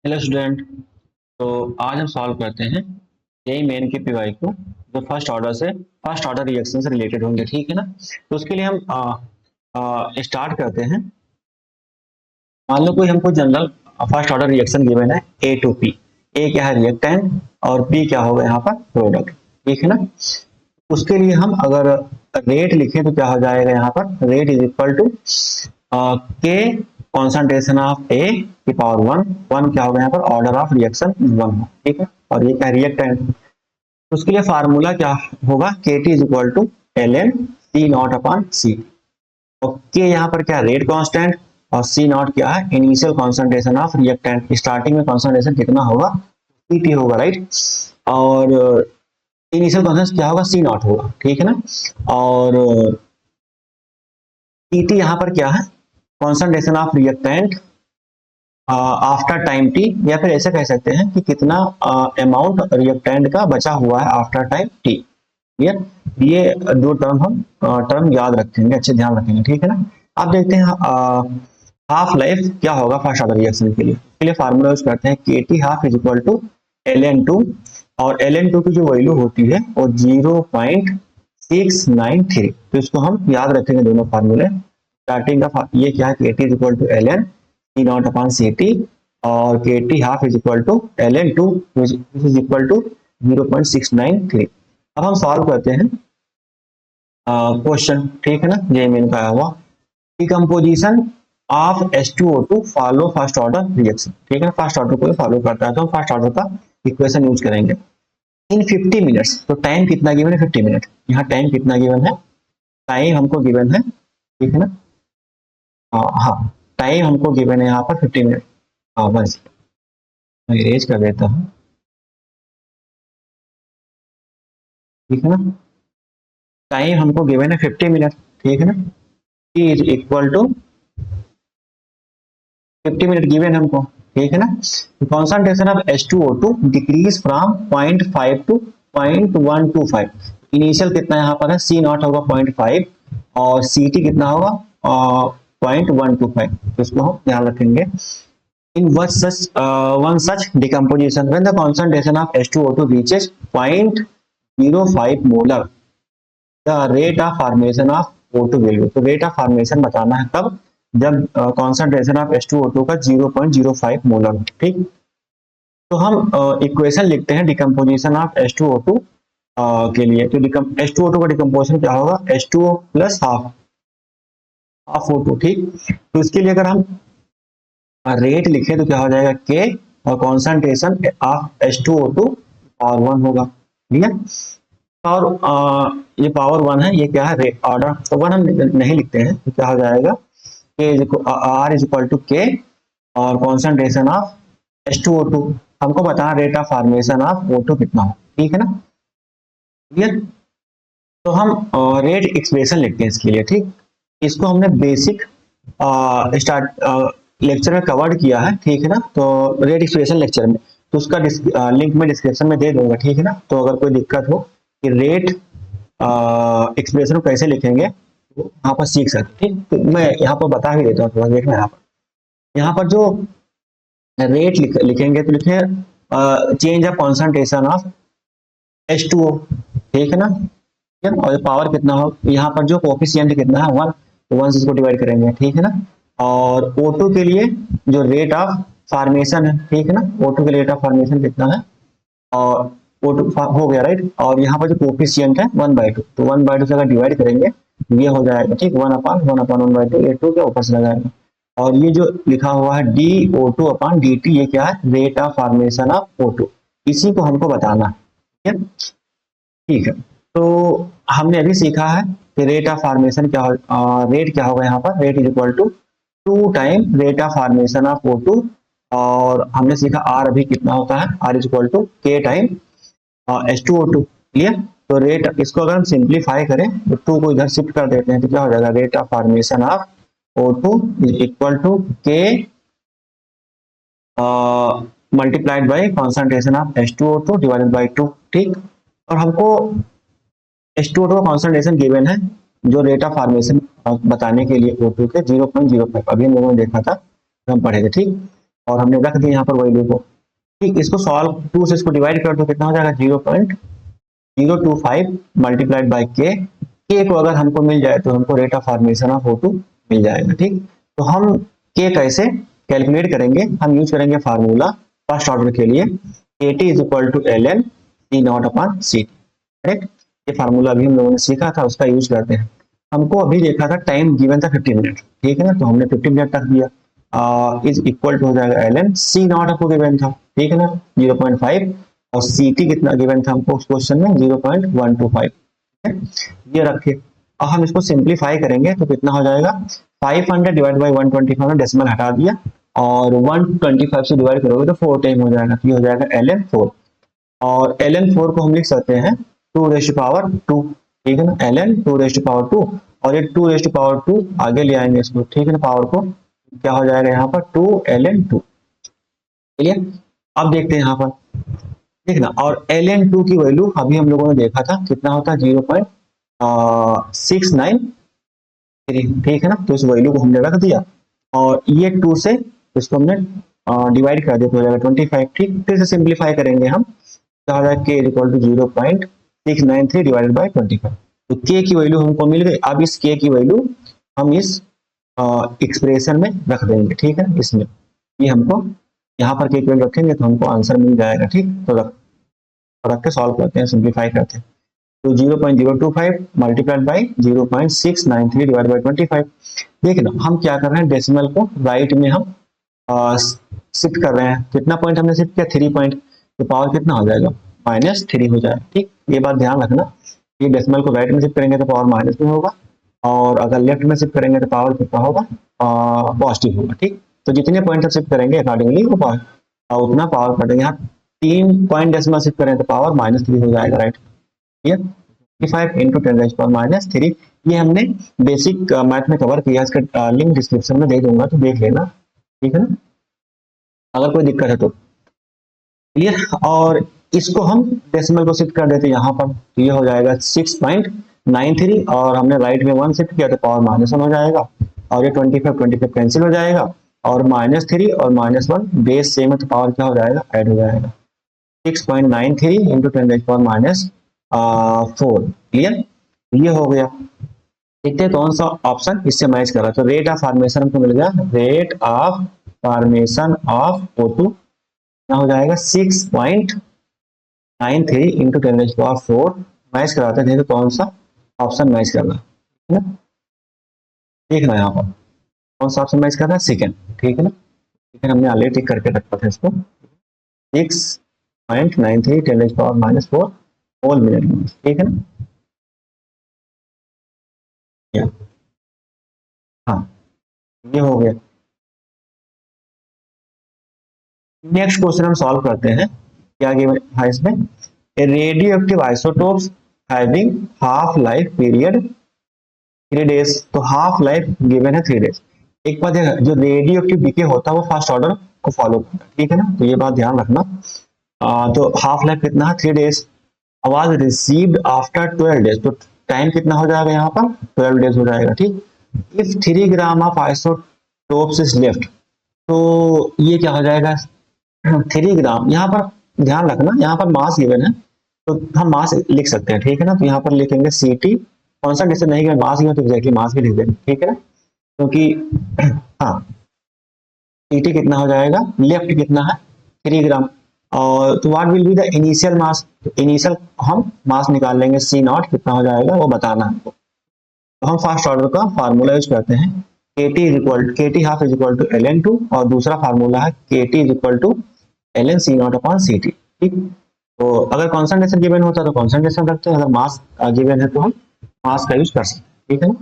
Hello student. तो आज हम सॉल्व करते हैं यही मेन के पीवाई को जो फर्स्ट ऑर्डर रिएक्शन से रिलेटेड होंगे, ठीक है ना। तो उसके लिए हम स्टार्ट करते हैं। मान लो कोई हमको general first order reaction given है ए टू पी। ए क्या है रिएक्टेंट और पी क्या होगा यहाँ पर प्रोडक्ट, ठीक है ना। उसके लिए हम अगर रेट लिखें तो क्या हो जाएगा, यहाँ पर रेट इज इक्वल टू के कॉन्सेंट्रेशन ऑफ ए की पावर वन। वन क्या होगा यहाँ पर ऑर्डर ऑफ रिएक्शन वन हो, ठीक है। और ये क्या रिएक्टेंट, उसके लिए फार्मूला क्या होगा, k T is equal to L N C not upon C. और के यहाँ पर क्या रेट कांस्टेंट और सी नॉट क्या है initial concentration of reactant. Starting में कॉन्सेंट्रेशन कितना होगा, सी टी होगा, राइट। और इनिशियल कॉन्सेंट्रेशन क्या होगा, सी नॉट होगा, ठीक है ना। और टी यहाँ पर क्या है, concentration of reactant after time T, या फिर ऐसे कह सकते हैं कि कितना अमाउंट रिएक्टेंट का बचा हुआ है आफ्टर टाइम टी। ये दो टर्म हम टर्म याद रखेंगे, अच्छे ध्यान रखेंगे, ठीक है ना। अब देखते हैं हाफ लाइफ क्या होगा फर्स्ट ऑर्डर रिएक्शन के लिए। इसके लिए फार्मूला यूज करते हैं K T half is equal to L N two. और एल एन टू की जो वैल्यू होती है वो 0.693। तो इसको हम याद रखेंगे दोनों फार्मूले। स्टार्टिंग का ये क्या है, K T is equal to L N C not upon C T, और K T half is equal to L N two is equal to 0.693। अब हम सॉल्व करते हैं क्वेश्चन, ठीक है ना, जेएमएन का आया हुआ। Decomposition of H2O2 follow first order reaction, ठीक है ना। फर्स्ट ऑर्डर को फॉलो करता है तो हम फर्स्ट ऑर्डर का इक्वेशन यूज करेंगे इन 50 मिनट्स। तो टाइम कितना गिवन है, 50 मिनट। यहाँ टाइम कितना गिवन है, टाइम हमको गिवन है, ठीक है ना। हाँ, टाइम हमको गिवन है यहाँ पर 50 मिनट। हाँ बस मैं इरेज कर देता हूँ, ठीक है ना। टाइम हमको गिवन है 50 मिनट, ठीक है ना। T is equal to 50 minute given हमको, ठीक है ना। Concentration of H2O2 decrease from 0.5 to 0.125। Initial कितना यहाँ पर है, सी नॉट होगा 0.5 और सी टी कितना होगा 0.125। तो इसको हम ध्यान रखेंगे। In one such decomposition, when the concentration of H2O2 reaches 0.05 molar, the rate of formation of O2 value। तो rate of formation बताना है कब, जब कॉन्सेंट्रेशन ऑफ H2O2 का 0.05 मोलर, ठीक। तो हम इक्वेशन लिखते हैं डिकम्पोजिशन ऑफ H2O2 के लिए। तो H2O2 का डिकम्पोजिशन क्या होगा, H2O प्लस हाफ O2, ठीक। तो इसके लिए अगर हम रेट लिखे तो क्या हो जाएगा, के और concentration of H2O2 power one होगा, ठीक है। और ये पावर वन है, ये क्या है रेट ऑर्डर, तो वन हम नहीं लिखते हैं तो क्या हो जाएगा, के आर इज इक्वल टू के और कॉन्सेंट्रेशन ऑफ H2O2। हमको बताना rate of formation of O2 कितना हो, ठीक है ना। क्लियर। तो हम रेट एक्सप्रेशन लिखते हैं इसके लिए, ठीक। इसको हमने बेसिक स्टार्ट लेक्चर में कवर्ड किया है, ठीक है ना। तो रेट एक्सप्रेशन लेक्चर में, तो उसका लिंक में डिस्क्रिप्शन में दे दूंगा, ठीक है ना। तो अगर कोई दिक्कत हो कि रेट एक्सप्रेशन कैसे लिखेंगे तो यहाँ पर सीख सकते, ठीक। तो मैं यहाँ पर बता ही देता हूँ, थोड़ा देखना। यहाँ पर जो रेट लिखेंगे तो लिखे change of concentration of H2O, ठीक है ना। और पावर कितना हो, यहाँ पर जो कोफिशिएंट कितना है वन, तो वन से इसको डिवाइड करेंगे, ठीक है ना। और O2 के लिए जो रेट ऑफ फॉर्मेशन है, ठीक है ना, O2 के रेट ऑफ फॉर्मेशन कितना है, और O2 हो गया, राइट। और यहाँ पर जो कोफिशिएंट है 1/2, तो 1/2 से अगर डिवाइड करेंगे ये हो जाएगा, ठीक, 1/1/2, ये 2 के ऊपर से लगाएंगे। और ये जो लिखा हुआ है DO2 अपॉन DT, ये क्या है, rate of formation of O2, इसी को हमको बताना है, ठीक है। तो हमने अभी सीखा है कि रेट ऑफ फॉर्मेशन क्या हो, रेट क्या होगा यहाँ पर, rate is equal to 2 time rate of formation of O2। और हमने सीखा आर अभी कितना होता है, R is equal to K time H2O2, clear. तो रेट, इसको अगर हम सिंप्लीफाई करें तो 2 को इधर शिफ्ट कर देते हैं तो क्या हो जाएगा, rate of formation of O2 is equal to k multiplied by concentration of H2O2 divided by 2, ठीक। और हमको H2O2 का कॉन्सेंट्रेशन गिवन है जो रेट ऑफ फॉर्मेशन बताने के लिए O2 के 0.05, अभी हम लोगों ने देखा था, हम पढ़े थे, ठीक। और हमने रख दिया यहाँ पर वैल्यू को। ठीक, इसको सॉल्व 2 से इसको डिवाइड कर दो, कितना हो जाएगा 0.025 मल्टीप्लाइड बाई के को अगर हमको मिल जाए तो हमको rate of formation of O2 मिल जाएगा। ठीक, तो हम के कैसे कैलकुलेट करेंगे, हम यूज करेंगे फार्मूला फर्स्ट ऑर्डर के लिए, KT is equal to ln C not upon C. Correct, ये फार्मूला अभी हम लोगों ने सीखा था, उसका यूज करते हैं। हमको अभी देखा था टाइम गिवन था 50 मिनट, ठीक है ना, तो हमने 50 मिनट तक दिया, इज इक्वल टू हो जाएगा ln C नॉट आपको गिवन था, ठीक है ना 0.5, और CT कितना गिवन था हमको उस क्वेश्चन में 0.125, ये रखे। अब हम इसको सिंप्लीफाई करेंगे तो कितना हो जाएगा 500 डिवाइड बाई 125 में डेसिमल हटा दिया, और 125 से डिवाइड करोगे तो 4 टाइम हो जाएगा, तो ये हो जाएगा ln 4, और ln 4 को हम लिख सकते हैं 2 रेज़ टू पावर 2, ठीक है ना, ln 2 रेज़ टू पावर 2, और ये 2 रेज़ टू पावर 2 आगे ले आएंगे इसको, ठीक है ना, पावर को, क्या हो जाएगा यहाँ पर 2 ln 2। चलिए अब देखते हैं यहाँ पर, देखना, और ln 2 की वैल्यू अभी हम लोगों ने देखा था कितना होता है 0.693, ठीक है ना, तो इस वैल्यू को हमने रख दिया, और ये 2 से इसको हमने डिवाइड कर दिया तो हो जाएगा 25। ठीक, फिर से सिंप्लीफाई करेंगे हम, क्या हो जाएगा k equal to 0.693 divided by 25, तो k की वैल्यू हमको मिल गई। अब इस k की वैल्यू हम इस एक्सप्रेशन में रख देंगे, ठीक है, इसमें ये हमको यहाँ पर k की वैल्यू रखेंगे तो हमको आंसर मिल जाएगा। ठीक, तो रख के सॉल्व करते हैं, सिंप्लीफाई करते हैं, तो 0.025 मल्टीप्लाइड बाई 0.693 डिवाइड बाई 25। देखना हम क्या कर रहे हैं, डेसिमल को राइट में हम शिफ्ट कर रहे हैं, कितना पॉइंट हमने शिफ्ट किया 3 पॉइंट, तो पावर कितना हो जाएगा -3 हो जाएगा। ठीक, ये बात ध्यान रखना, ये डेसिमल को राइट में शिफ्ट करेंगे तो पावर माइनस में होगा, और अगर लेफ्ट में शिफ्ट करेंगे तो पावर कितना होगा पॉजिटिव होगा। ठीक, तो जितने पॉइंट शिफ्ट करेंगे अकॉर्डिंगली वो उतना पावर कटेंगे। यहाँ 3 पॉइंट डेसिमल शिफ्ट करें तो पावर -3 हो जाएगा, राइट, ये 55 इंटू 10⁻³ ये हमने बेसिक मैथ में कवर किया, इसका लिंक डिस्क्रिप्शन में दे दूंगा तो देख लेना, ठीक है ना, अगर कोई दिक्कत है तो। क्लियर, और इसको हम डेसिमल को शिफ्ट कर देते हैं यहाँ पर, तो ये हो जाएगा 6.93, और हमने राइट में 1 शिफ्ट किया तो पावर -1 हो जाएगा, और ये 25 कैंसिल हो जाएगा, और -3 और -1 बेस सेम है तो पावर क्या हो जाएगा ऐड हो जाएगा, 6.93 इंटू 10⁻⁴। क्लियर, ये हो गया। देखते हैं कौन सा ऑप्शन इससे मैच कर रहा है, तो रेट ऑफ फॉर्मेशन हमको मिल गया, rate of formation of O2 क्या हो जाएगा 6.93 इंटू 10⁻⁴, मैच कराते हैं, तो कौन सा ऑप्शन मैच कर रहा है ना, देखना यहाँ पर कौन सा ऑप्शन मैच कर रहा है, सेकंड, ठीक है ना, सेकंड हमने ऑलरेडी टिक करके रखा था इसको, 6.93 10⁻⁴ होल मिनट, ठीक है ना, हाँ ये हो गया। नेक्स्ट क्वेश्चन हम सॉल्व करते हैं, क्या गिवन है इसमें, radio active isotopes having half life period 3 days, तो हाफ लाइफ गिवन है 3 डेज। एक बात है, जो रेडियो एक्टिव डीके होता है वो फर्स्ट ऑर्डर को फॉलो करता है, ठीक है ना, तो ये बात ध्यान रखना। तो हाफ लाइफ कितना है 3 days, was received after 12 days, तो टाइम कितना हो जाएगा यहाँ पर 12 डेज हो जाएगा। ठीक, if 3 gram of isotopes is left, तो ये क्या हो जाएगा 3 ग्राम, यहाँ पर ध्यान रखना यहाँ पर मास गिवन है तो हम मास लिख सकते हैं, ठीक है ना, तो यहाँ पर लिखेंगे CT, कॉन्सेंट्रेशन नहीं गिवन, मास गिवन तो एग्जैक्टली मास भी लिख देंगे, ठीक है ना, क्योंकि हाँ CT कितना हो जाएगा, लेफ्ट कितना है 3 ग्राम, और तो what will be the initial mass, initial हम मास निकाल लेंगे C0 कितना हो जाएगा वो बताना है, तो हम फर्स्ट ऑर्डर का फार्मूला यूज करते हैं, KT half is equal to ln2, और दूसरा फार्मूला है KT is equal to ln C0 upon CT। ठीक, तो अगर कॉन्सेंट्रेशन गिवन होता है तो कॉन्सेंट्रेशन रखते हैं, अगर मास गिवन है तो हम मास का यूज कर सकते हैं, ठीक है ना,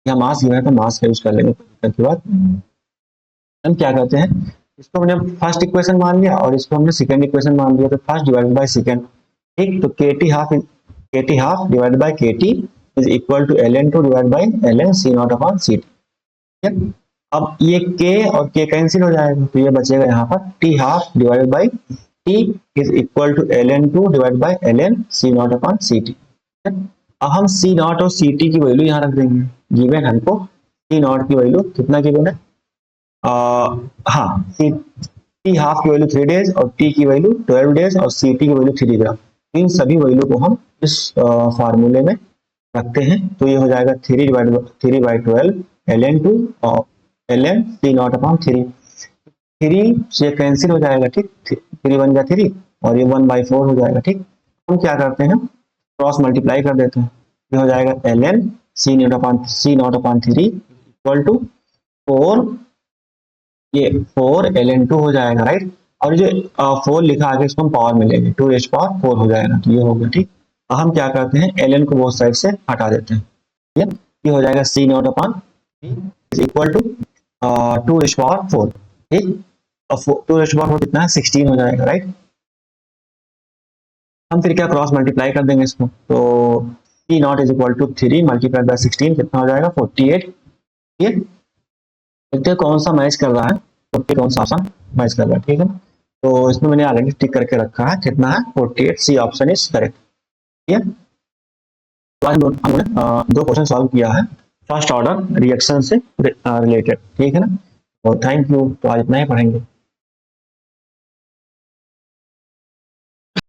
या मास गिवन है तो मास का यूज कर लेंगे, के बाद हम क्या करते हैं, इसको हमने फर्स्ट इक्वेशन मान लिया और इसको हमने सेकंड इक्वेशन मान लिया, तो फर्स्ट डिवाइडेड बाय सेकंड। ठीक, तो KT half divided by KT is equal to ln2 divide by ln C0 upon CT। ठीक, अब ये K और K कैंसिल हो जाएगा, तो ये बचेगा यहाँ पर T half divided by T is equal to ln2 divide by ln C0 upon CT। अब हम C0 और CT की वैल्यू यहाँ रख देंगे, गिवन हमको C0 की वैल्यू कितना गिवन है, हाँ टी हाफ की वैल्यू 3 डेज और टी की वैल्यू 12 डेज और सी टी की वैल्यू 3 ग्राम। इन सभी वैल्यू को हम इस फार्मूले में रखते हैं, तो ये हो जाएगा 3/12 ln2 और ln टी नॉट अपॉन 3। 3 से कैंसिल हो जाएगा, ठीक, 3 बन गया 3 और ये 1/4 हो जाएगा, ठीक। हम क्या करते हैं, क्रॉस मल्टीप्लाई कर देते हैं, ये हो जाएगा ln C0/3 इक्वल टू 4, ये 4 ln2 हो जाएगा, राइट। और जो 4 लिखा आगे इसको हम पावर में लेंगे, 2h⁴ हो जाएगा, तो ये हो गया, ठीक। अब हम क्या करते हैं, ln को बोथ साइड से हटा देते हैं, ये हो जाएगा C0/3 इक्वल टू 2h⁴, ठीक। और 2h⁴ कितना है, 16 हो जाएगा, राइट। हम फिर क्या क्रॉस मल्टीप्लाई कर देंगे इसको, तो C0 is equal to 3 multiply by 16 कितना हो जाएगा, 48। ये देखते हैं कौन सा मैच कर रहा है, 40 कौन सा ऑप्शन मैच कर रहा है, ठीक है। तो इसमें मैंने ऑलरेडी टिक करके रखा है, कितना है 48, सी ऑप्शन इज करेक्ट, ठीक है। तो आज हमने दो क्वेश्चन सॉल्व किया है फर्स्ट ऑर्डर रिएक्शन से रिलेटेड, ठीक है ना। और थैंक यू, तो आज इतना ही पढ़ेंगे।